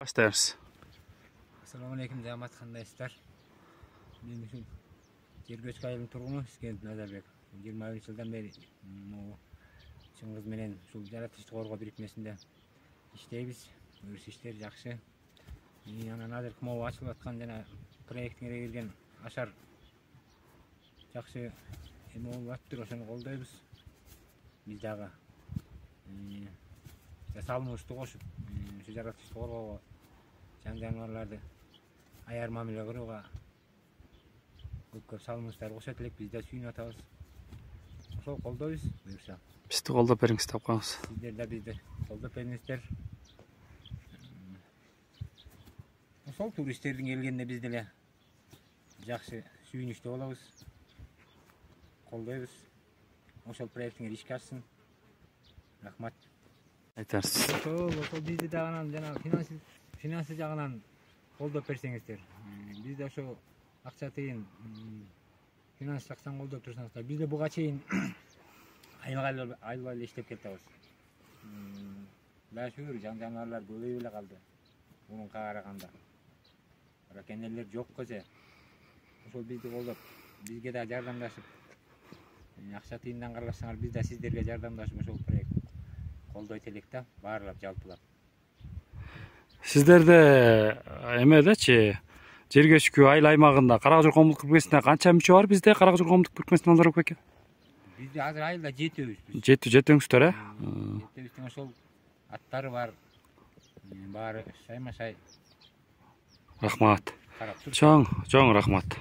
Başlayarız. Assalamu alaikum, jamat qandaysizlar? Men ушул Жергөчкө айылынын тургуну Искент Назарбек. 21 жылдан бери чыңгыз менен ушул жаратылышты коргоо бирикмесинде иштейбиз. Өрүс иштер жакшы. Анан азыр могу ачылып аткан жана проекттиңе кирген ашар жакшы эме болуп атыптыр, ошону колдойбуз. Биз дагы салымыбызды кошуп, ушу жаратылышты коргоого, жан жаныбарларды аяр мамиле кылууга көп салымыбызды кошот элек, биз да сүйүнүп атабыз. Ошол колдойбуз, буюрса. Бизди колдоп бериңиз деп коебуз. Сиздер да бизди колдоп бериңиздер. Ошол туристтердин келгенде биз деле жакшы сүйүнүчтүү болобуз. Колдойбуз. Ошол проекттиңер ишке ашсын. Рахмат. Айтарсыз. Ошол бизди дагы жана финансы жагынан колдоп берсеңиздер. Биз да ошо акча тыйын финанс жактан колдоп турсаңыздар. Биз да буга чейин айылбай эле иштеп келатабыз. Баш шүгүр жан жаныбарлар көбөйүп эле калды. Мунун караганда. Бирок энелер жок көзө. Ошол бизди колдоп, бизге да жардамдашып, акча тыйындан каралсаңар, биз да сиздерге жардамдашып ошол проект колдойт элек да, баарлап жалпылап. Сиздерде эмедечи Жергөчкү айыл аймагында Каракжол коомдук бирикмесинде канча мүчө бар? Бизде Каракжол коомдук бирикмесинде Назарбек экен. Бизде азыр айылда 7-өбүз. 7-7-өңүздөр, э? 7-өбүздүн ошол аттары бар. Баары шайма-шай. Рахмат. Чоң рахмат.